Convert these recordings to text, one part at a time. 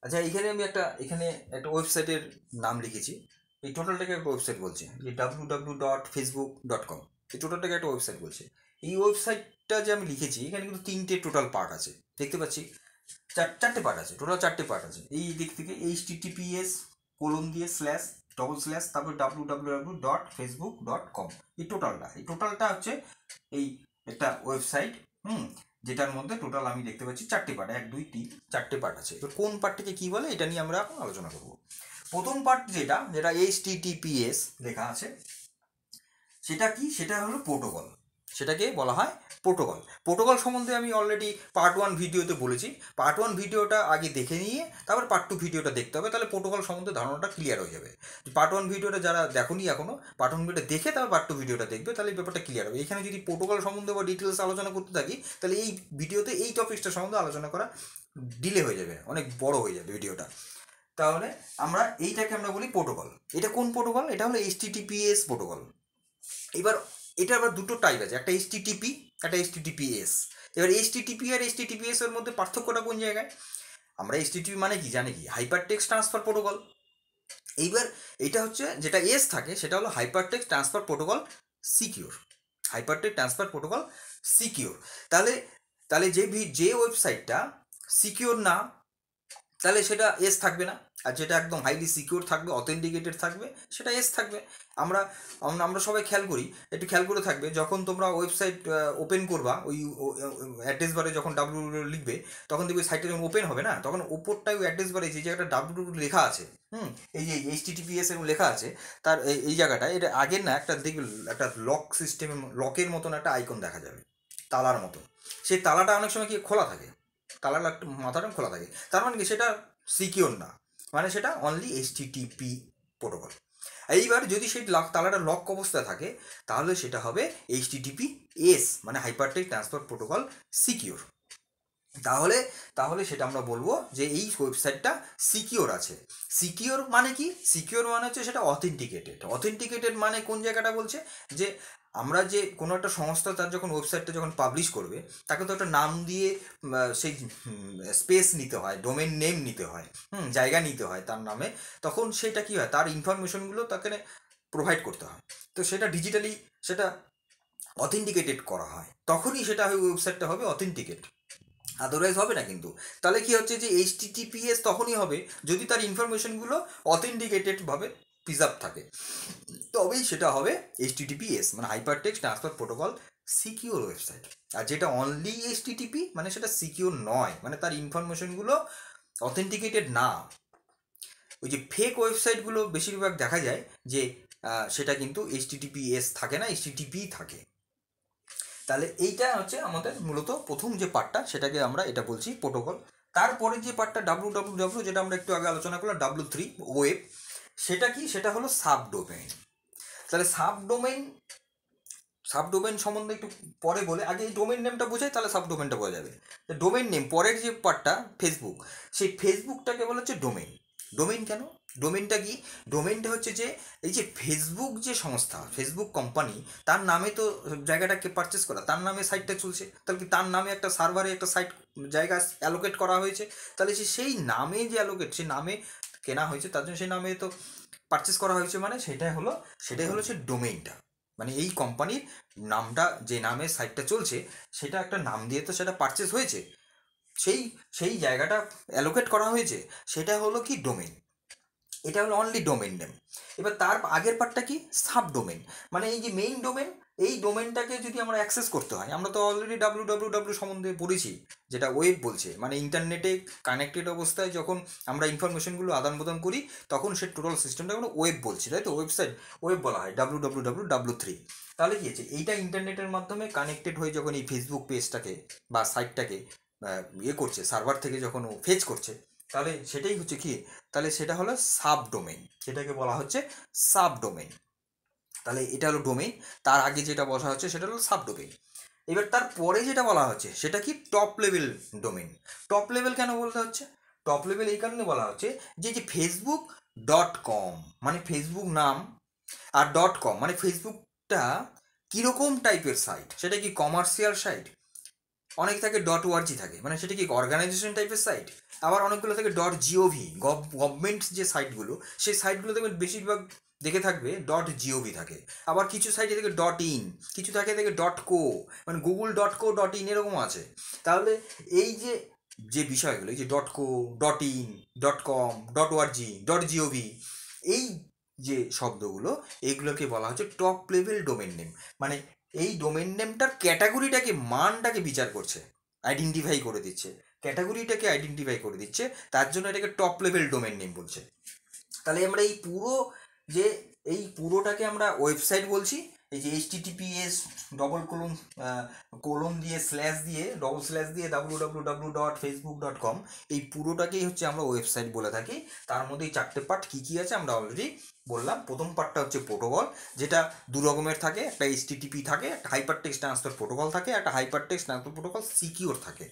আচ্ছা, এখানে এখানে একটা ওয়েবসাইটের নাম লিখেছি। এই টোটালটাকে একটা ওয়েবসাইট বলছে, যে www.facebook.com। এই টোটালটাকে একটা ওয়েবসাইট বলছে। এই ওয়েবসাইটটা যে আমি লিখেছি, এখানে কিন্তু 3টে টোটাল পার্ট আছে, দেখতে পাচ্ছি। চারটে পার্ট আছে, টোটাল 4টে পার্ট আছে। এই দিক থেকে HTTPS কোলন দিয়ে স্ল্যাশ ডবল স্ল্যাশ তারপর www.facebook.com। এই টোটালটা হচ্ছে এই একটা ওয়েবসাইট। হুম, যেটার মধ্যে টোটাল আমি দেখতে পাচ্ছি 4টে পার্ট, 1 2 3 4টে পার্ট আছে। এবার কোন পার্টটিকে কী বলে এটা নিয়ে আমরা এখন আলোচনা করব। প্রথম পার্ট যেটা যেটা HTTPS লেখা আছে, সেটা কি? সেটা হলো প্রোটোকল। সেটাকে বলা হয় প্রোটোকল। প্রোটোকল সম্বন্ধে আমি অলরেডি পার্ট 1 ভিডিওতে বলেছি। পার্ট 1 ভিডিওটা আগে দেখে নিয়ে তারপর পার্ট 2 ভিডিওটা দেখতে হবে, তাহলে প্রোটোকল সম্বন্ধে ধারণাটা ক্লিয়ার হয়ে যাবে। পার্ট 1 ভিডিওটা যারা দেখোনি এখনও, পার্ট 1 ভিডিওটা দেখে তারপর পার্ট 2 ভিডিওটা দেখবে, তাহলে এই ব্যাপারটা ক্লিয়ার হবে। এখানে যদি প্রোটোকল সম্বন্ধে বা ডিটেলস আলোচনা করতে থাকি, তাহলে এই ভিডিওতে এই টপিকসটা সম্বন্ধে আলোচনা করা ডিলে হয়ে যাবে, অনেক বড় হয়ে যাবে ভিডিওটা। তাহলে এইটাকে আমরা বলি প্রোটোকল। এটা কোন প্রোটোকল? এটা হলো HTTPS প্রোটোকল। এবার এটা আবার দুটো টাইপ আছে, একটা HTTP, একটা HTTPS। এবার HTTP আর HTTPS এর মধ্যে পার্থক্যটা কোন জায়গায়? আমরা HTTP মানে কি জানি, কি হাইপার টেক্সট ট্রান্সফার প্রোটোকল। এইবার এটা হচ্ছে যেটা এস থাকে, সেটা হলো hyper text transfer protocol secure. Hyper text transfer protocol secure. তাহলে তাহলে যে ওয়েবসাইটটা সিকিউর না, তাহলে সেটা এস থাকবে না। আর যেটা একদম হাইলি সিকিউর থাকবে, অথেন্টিকেটেড থাকবে, সেটা এস থাকবে। আমরা আমরা সবাই খেয়াল করি, একটু খেয়াল করে থাকবে, যখন তোমরা ওয়েবসাইট ওপেন করবা, ওই অ্যাড্রেস বারে যখন লিখবে, তখন দেখবে সাইটটা যখন ওপেন হবে না, তখন ওপরটায় ওই অ্যাড্রেস বারে যে জায়গাটা লেখা আছে, এই যে HTTPS এর লেখা আছে, তার এই জায়গাটায় এটা আগের না একটা দেখবে, একটা লক সিস্টেম, লকের মতন একটা আইকন দেখা যাবে, তালার মতো। সেই তালাটা অনেক সময় কি খোলা থাকে, তালার একটা মাথাটা খোলা থাকে, তার মানে কি সেটা সিকিওর না, মানে সেটা অনলি HTTP প্রোটোকল। এইবার যদি সেই তালাটা লক অবস্থায় থাকে, তাহলে সেটা হবে HTTPS, মানে হাইপারটেক্সট ট্রান্সফার প্রোটোকল সিকিওর। তাহলে তাহলে সেটা আমরা বলবো যে এই ওয়েবসাইটটা সিকিওর আছে। সিকিওর মানে কি? সিকিওর মানে হচ্ছে সেটা অথেন্টিকেটেড। অথেন্টিকেটেড মানে কোন জায়গাটা বলছে, যে আমরা যে কোনো একটা সংস্থা তার যখন ওয়েবসাইটটা যখন পাবলিশ করবে, তাকে তো একটা নাম দিয়ে সেই স্পেস নিতে হয়, ডোমেন নেম নিতে হয়, জায়গা নিতে হয় তার নামে। তখন সেটা কি হয়, তার ইনফরমেশনগুলো তাকে প্রোভাইড করতে হয়। তো সেটা ডিজিটালি সেটা অথেন্টিকেটেড করা হয়, তখনই সেটা ওয়েবসাইটটা হবে অথেন্টিকেট, আদারওয়াইজ হবে না কিন্তু। তাহলে কি হচ্ছে, যে HTTPS তখনই হবে যদি তার ইনফরমেশনগুলো অথেন্টিকেটেডভাবে প্রিজার্ভ থাকে, তবেই সেটা হবে HTTPS, মানে hyper text transfer protocol secure website. আর যেটা অনলি HTTP, মানে সেটা সিকিউর নয়, মানে তার ইনফরমেশনগুলো অথেন্টিকেটেড না। ওই যে ফেক ওয়েবসাইটগুলো বেশিরভাগ দেখা যায় যে সেটা কিন্তু HTTPS থাকে না, HTTP থাকে। তাহলে এইটা হচ্ছে আমাদের মূলত প্রথম যে পার্টটা, সেটাকে আমরা এটা বলছি প্রোটোকল। তারপরে যে পার্টটা www, যেটা আমরা একটু আগে আলোচনা করলাম, W3 ওয়েব, সেটা কি? সেটা হলো সাবডোমেইন। তাহলে সাবডোমেইন সম্বন্ধে একটু পরে বলে, আগে এই ডোমেইন নেমটা বোঝাই, তাহলে সাবডোমেইনটা বোঝা যাবে। ডোমেইন নেম পরের যে পার্টটা ফেসবুক, সেই ফেসবুকটাকে বলা হচ্ছে ডোমেইন। ডোমেইন কেন? ডোমেইনটা কি? ডোমেইনটা হচ্ছে যে এই যে ফেসবুক যে সংস্থা, ফেসবুক কোম্পানি, তার নামে তো জায়গাটাকে পারচেস করা, তার নামে সাইটটা চলছে, তাহলে কি তার নামে একটা সার্ভারে একটা সাইট জায়গা অ্যালোকেট করা হয়েছে, তাহলে সেই নামে যে অ্যালোকেট, সেই নামে কেনা হয়েছে, তার জন্য সেই নামে তো পারচেস করা হয়েছে, মানে সেটাই হলো সে ডোমেইনটা। মানে এই কোম্পানির নামটা, যে নামে সাইটটা চলছে, সেটা একটা নাম দিয়ে তো সেটা পারচেস হয়েছে, সেই সেই জায়গাটা অ্যালোকেট করা হয়েছে, সেটা হলো কি ডোমেইন। এটা হলো অনলি ডোমেইন নেম। এবার তার আগের পার্টটা কি? Sub domain. মানে এই যে মেইন ডোমেইন, এই ডোমেইনটাকে যদি আমরা অ্যাক্সেস করতে হয়, আমরা তো অলরেডি www সম্বন্ধে পড়েছি, যেটা ওয়েব বলছে, মানে ইন্টারনেটে কানেক্টেড অবস্থায় যখন আমরা ইনফরমেশনগুলো আদান প্রদান করি, তখন সে টোটাল সিস্টেমটা কোনো ওয়েব বলছে, তাই তো? ওয়েবসাইট ওয়েব বলা হয় www. তাহলে কি আছে, এইটা ইন্টারনেটের মাধ্যমে কানেক্টেড হয়ে যখন এই ফেসবুক পেজটাকে বা সাইটটাকে করছে, সার্ভার থেকে যখন ও ফেচ করছে, তাহলে সেটাই হচ্ছে কি, তাহলে সেটা হলো সাবডোমেইন, সেটাকে বলা হচ্ছে সাবডোমেইন। তাহলে এটা হলো ডোমেইন, তার আগে যেটা বলা হচ্ছে সেটা হলো সাবডোমেইন। এবার তার পরে যেটা বলা হচ্ছে সেটা কি? Top level domain. Top level কেন বলতে হচ্ছে? টপ লেভেল এই কারণে বলা হচ্ছে যে Facebook.com, মানে ফেসবুক নাম, আর .com মানে ফেসবুকটা কীরকম টাইপের সাইট, সেটা কি কমার্শিয়াল সাইট, অনেক থাকে .org থাকে, মানে সেটা কি অর্গানাইজেশন টাইপের সাইট। আবার অনেকগুলো থাকে .gov, গভর্নমেন্ট যে সাইটগুলো, সেই সাইটগুলো দেখবেন বেশিরভাগ দেখে থাকবে .gov থাকে। আবার কিছু সাইটে থেকে .in, কিছু থাকে .co, মানে google.co.in এরকম আছে। তাহলে এই যে যে বিষয়গুলো, এই যে .co, .in, .com, .org, .gov, এই যে শব্দগুলো, এইগুলোকে বলা হচ্ছে টপ লেভেল ডোমেন নেম। মানে এই ডোমেন নেমটার ক্যাটাগরিটাকে, মানটাকে বিচার করছে, আইডেন্টিফাই করে দিচ্ছে, ক্যাটাগরিটাকে আইডেন্টিফাই করে দিচ্ছে, তার জন্য এটাকে টপ লেভেল ডোমেন নেম বলছে। তাহলে আমরা এই পুরো যে এই পুরোটাকে আমরা ওয়েবসাইট বলছি। এই যে HTTPS কোলন দিয়ে স্ল্যাশ দিয়ে www.facebook.com, এই পুরোটাকেই হচ্ছে আমরা ওয়েবসাইট বলে থাকি। তার মধ্যে এই 4টে পার্ট কী কী আছে আমরা অলরেডি বললাম। প্রথম পার্টটা হচ্ছে প্রোটোকল, যেটা দু রকমের থাকে, একটা HTTP থাকে, একটা হাইপার টেক্সট ট্রান্সফার প্রোটোকল থাকে, একটা hyper text transfer protocol secure থাকে।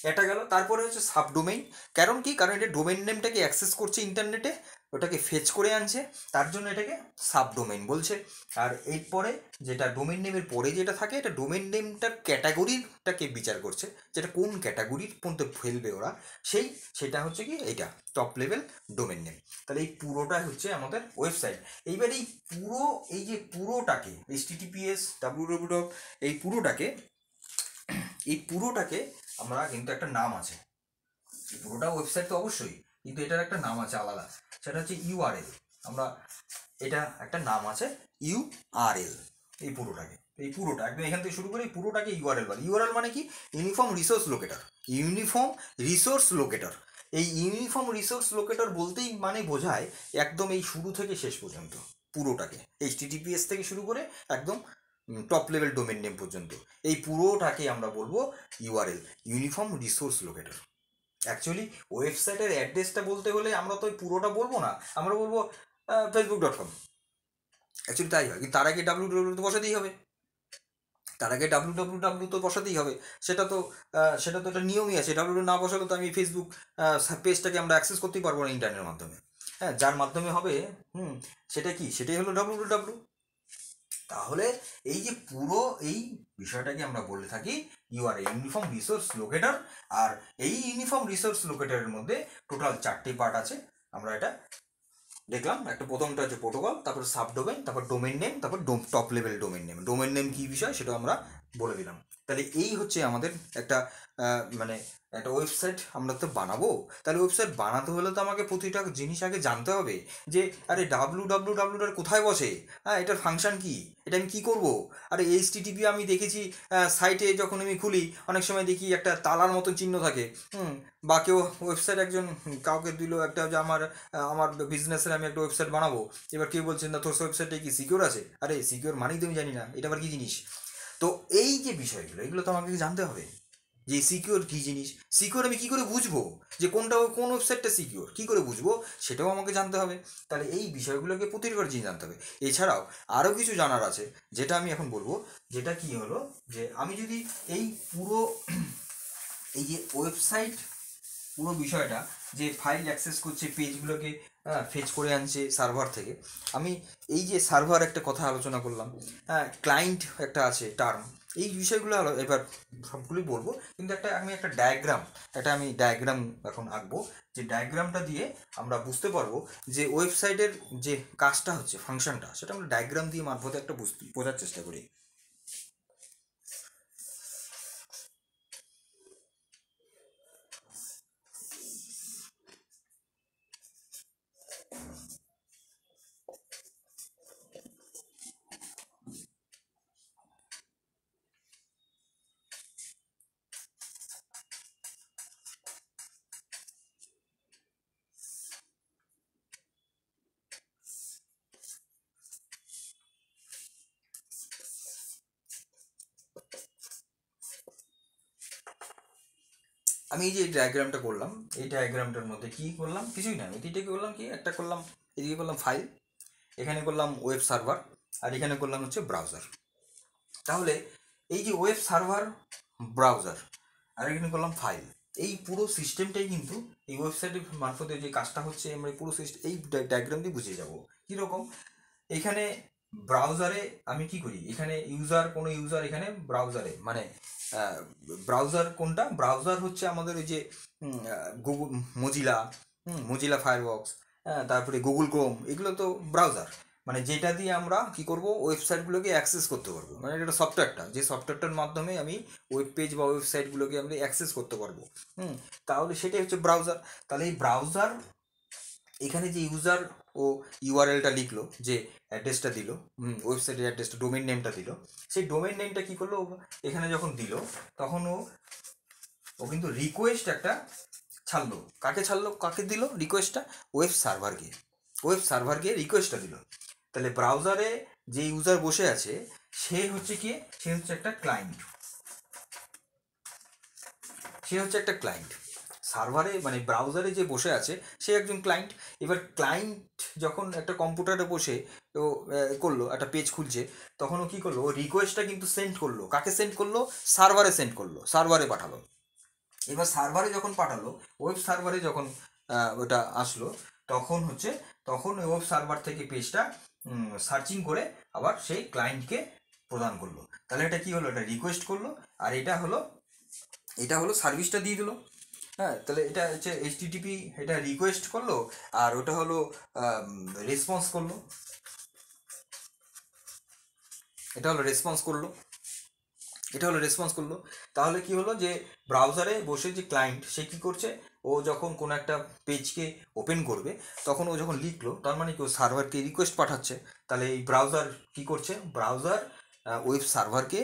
এটা গেল। তারপরে হচ্ছে সাবডোমেইন। কারণ কি? কারণ এটা ডোমেইন নেমটাকে অ্যাক্সেস করছে ইন্টারনেটে, ওটাকে ফেচ করে আনছে, তার জন্য এটাকে সাবডোমেইন বলছে। আর এরপরে যেটা ডোমেইন নেমের পরে যেটা থাকে, এটা ডোমেইন নেমটার ক্যাটাগরিটাকে বিচার করছে, যেটা কোন ক্যাটাগরির মধ্যে ফেলবে ওরা, সেটা হচ্ছে কি এইটা টপ লেভেল ডোমেইন নেম। তাহলে এই পুরোটাই হচ্ছে আমাদের ওয়েবসাইট। এইবার এই যে পুরোটাকে HTTPS www, এই পুরোটাকে আমরা কিন্তু একটা নাম আছে, পুরোটা ওয়েবসাইট তো অবশ্যই, কিন্তু এটার একটা নাম আছে আলাদা, সেটা হচ্ছে URL। আমরা এটা একটা নাম আছে URL। এই পুরোটা একদম এখান থেকে শুরু করে এই পুরোটাকে URL বলে। URL মানে কি? Uniform resource locator. এই ইউনিফর্ম রিসোর্স লোকেটর বলতেই মানে বোঝায় একদম এই শুরু থেকে শেষ পর্যন্ত পুরোটাকে, HTTPS থেকে শুরু করে একদম টপ লেভেল ডোমেন নেম পর্যন্ত, এই পুরোটাকে আমরা বলবো URL, uniform resource locator. Actually ওয়েবসাইটের অ্যাড্রেসটা বলতে হলে আমরা তো পুরোটা বলবো না, আমরা বলবো facebook.com। অ্যাকচুয়ালি তাই হয়, কিন্তু তার আগে www তো বসাতেই হবে, সেটা তো একটা নিয়মই আছে। www না বসালে তো আমি ফেসবুক পেজটাকে আমরা অ্যাক্সেস করতেই পারবো না ইন্টারনেটের মাধ্যমে। হ্যাঁ, যার মাধ্যমে হবে সেটাই হলো www। তাহলে এই যে পুরো এই বিষয়টাকে আমরা বলে থাকি URL, ইউনিফর্ম রিসোর্স লোকেটর। আর এই ইউনিফর্ম রিসোর্স লোকেটরের মধ্যে টোটাল 4টে পার্ট আছে, আমরা এটা দেখলাম। একটা প্রথমটা হচ্ছে প্রোটোকল, তারপর সাবডোমেইন, তারপর ডোমেইন নেম, তারপর top level domain name. Domain name কী বিষয় সেটা আমরা বলে দিলাম। তাহলে এই হচ্ছে আমাদের একটা মানে একটা ওয়েবসাইট আমরা তো বানাবো। তাহলে ওয়েবসাইট বানাতে হলে তো আমাকে প্রতিটা জিনিস আগে জানতে হবে, যে আরে www কোথায় বসে, হ্যাঁ, এটার ফাংশন কি, এটা আমি কী করবো। আরে HTTP আমি দেখেছি সাইটে যখন আমি খুলি অনেক সময় দেখি একটা তালার মতো চিহ্ন থাকে, বা কেউ ওয়েবসাইট একজন কাউকে দিল একটা, যে আমার বিজনেসের আমি একটা ওয়েবসাইট বানাবো, এবার কেউ বলছেন না তোর ওয়েবসাইটটা কি সিকিউর আছে। আরে সিকিউর মানেই তো আমি জানি না, এটা আবার কী জিনিস। তো এই যে বিষয়গুলো, এগুলো তো আমাকে জানতে হবে, যে সিকিউর কী জিনিস। সিকিউর আমি কী করে বুঝবো, যে কোন ওয়েবসাইটটা সিকিউর কী করে বুঝবো, সেটাও আমাকে জানতে হবে। তাহলে এই বিষয়গুলোকে প্রতিটি জিনিস জানতে হবে। এছাড়াও আরও কিছু জানার আছে, যেটা আমি এখন বলবো। যেটা কি হলো, যে আমি যদি এই পুরো এই যে ওয়েবসাইট পুরো বিষয়টা, যে ফাইল অ্যাক্সেস করছে, পেজগুলোকে ফেচ করে আনছে সার্ভার থেকে, আমি এই যে সার্ভার একটা কথা আলোচনা করলাম, ক্লায়েন্ট একটা আছে টার্ম, এই বিষয়গুলো এবার সবগুলোই বলবো। কিন্তু আমি একটা ডায়াগ্রাম এখন আঁকবো, যে ডায়াগ্রামটা দিয়ে আমরা বুঝতে পারবো যে ওয়েবসাইটের যে কাজটা হচ্ছে, ফাংশনটা, সেটা আমরা ডায়াগ্রাম দিয়ে মারফতে একটা বোঝার চেষ্টা করি। আমি এই যে ডায়াগ্রামটা করলাম, এই ডায়াগ্রামটার মধ্যে কি করলাম, কিছুই না, এদিকে করলাম কি, একটা করলাম এদিকে করলাম ফাইল, এখানে করলাম ওয়েব সার্ভার, আর এখানে করলাম হচ্ছে ব্রাউজার। তাহলে এই যে ওয়েব সার্ভার, ব্রাউজার, আর এখানে করলাম ফাইল, এই পুরো সিস্টেমটাই কিন্তু এই ওয়েবসাইটের মারফতে যে কাজটা হচ্ছে, আমরা পুরো সিস্টেম এই ডায়াগ্রাম দিয়ে বুঝিয়ে যাবো। কীরকম? এখানে ব্রাউজারে আমি কি করি, এখানে ইউজার, কোনো ইউজার এখানে ব্রাউজারে মানে ব্রাউজার কোনটা, ব্রাউজার হচ্ছে আমাদের ওই যে গুগল, মজিলা, মজিলা ফায়ারবক্স, তারপরে গুগল ক্রোম, এগুলো তো ব্রাউজার। মানে যেটা দিয়ে আমরা কি করব, ওয়েবসাইটগুলোকে অ্যাক্সেস করতে পারবো, মানে এটা সফটওয়্যারটা, যে সফটওয়্যারটার মাধ্যমে আমি ওয়েব পেজ বা ওয়েবসাইটগুলোকে আমরা অ্যাক্সেস করতে পারবো। তাহলে সেটাই হচ্ছে ব্রাউজার। তাহলে এই ব্রাউজার এখানে যে ইউজার ও ইউআরএলটা লিখলো, যে অ্যাড্রেসটা দিল, ওয়েবসাইটের অ্যাড্রেসটা, ডোমেইন নেমটা দিল, সেই ডোমেইন নেমটা কী করলো, এখানে যখন দিল তখন ও কিন্তু রিকোয়েস্ট একটা ছাড়লো। কাকে ছাড়লো, কাকে দিল রিকোয়েস্টটা, ওয়েব সার্ভারকে রিকোয়েস্টটা দিল। তাহলে ব্রাউজারে যে ইউজার বসে আছে সে হচ্ছে কি, সে হচ্ছে একটা ক্লায়েন্ট, সার্ভারে মানে ব্রাউজারে যে বসে আছে সে একজন ক্লায়েন্ট। এবার ক্লায়েন্ট যখন একটা কম্পিউটারে বসে তো করলো, একটা পেজ খুলছে, তখন ও কী করলো, ও রিকোয়েস্টটা কিন্তু সেন্ড করলো, কাকে সেন্ড করলো, সার্ভারে সেন্ড করলো, সার্ভারে পাঠালো। এবার সার্ভারে যখন পাঠালো, ওয়েব সার্ভারে যখন ওটা আসলো, তখন ওই ওয়েব সার্ভার থেকে পেজটা সার্চিং করে আবার সেই ক্লায়েন্টকে প্রদান করলো। তাহলে এটা কি হলো, এটা রিকোয়েস্ট করলো, আর এটা হলো সার্ভিসটা দিয়ে দিল। হ্যাঁ, তাহলে এটা হচ্ছে এইচটিটিপি, এটা রিকোয়েস্ট করলো, আর ওটা হলো রেসপন্স করলো, এটা হলো রেসপন্স করলো। তাহলে কি হলো, যে ব্রাউজারে বসে যে ক্লায়েন্ট সে কী করছে, ও যখন কোনো একটা পেজকে ওপেন করবে, তখন ও যখন লিখলো, তার মানে কি ও সার্ভারকে রিকোয়েস্ট পাঠাচ্ছে। তাহলে এই ব্রাউজার কী করছে, ব্রাউজার ওয়েব সার্ভারকে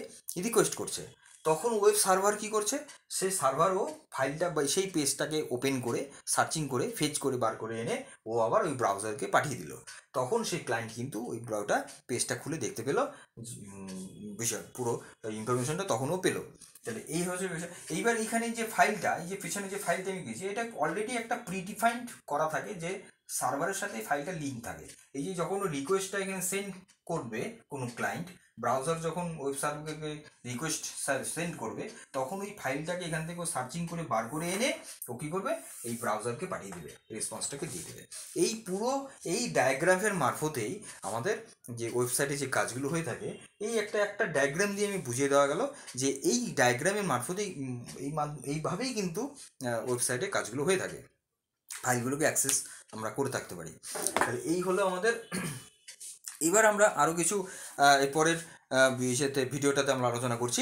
রিকোয়েস্ট করছে। তখন ওয়েব সার্ভার কী করছে, সেই সার্ভার ও ফাইলটা বা সেই পেজটাকে ওপেন করে সার্চিং করে ফেচ করে বার করে এনে ও আবার ওই ব্রাউজারকে পাঠিয়ে দিল। তখন সেই ক্লায়েন্ট কিন্তু ওই ব্রাউজার পেজটা খুলে দেখতে পেলো, বিষয় পুরো ইনফরমেশনটা তখনও পেলো। তাহলে এই হচ্ছে বিষয়। এইবার এখানে যে ফাইলটা, এই যে পেছনে যে ফাইলটা আমি গেছি, এটা অলরেডি একটা প্রিডিফাইন্ড করা থাকে, যে সার্ভারের সাথে ফাইলটা লিঙ্ক থাকে। এই যে যখন রিকোয়েস্টটা এখানে সেন্ড করবে কোনো ক্লায়েন্ট, ব্রাউজার যখন ওয়েব সার্ভারকে রিকোয়েস্ট সেন্ড করবে, তখন ওই ফাইলটাকে এখান থেকে সার্চিং করে বার করে এনে ও কী করবে, এই ব্রাউজারকে পাঠিয়ে দেবে, রেসপন্সটাকে দিয়ে দেবে। এই পুরো এই ডায়াগ্রাফের মারফতেই আমাদের যে ওয়েবসাইটে যে কাজগুলো হয়ে থাকে, এই একটা ডায়াগ্রাম দিয়ে আমি বুঝিয়ে দেওয়া গেল যে এই ডায়াগ্রামের মারফতেই এইভাবেই কিন্তু ওয়েবসাইটে কাজগুলো হয়ে থাকে, ফাইলগুলোকে অ্যাক্সেস আমরা করে থাকতে পারি। তাহলে এই হলো আমাদের। এবার আমরা আরও কিছু এরপরের ভিডিওটাতে আমরা আলোচনা করছি।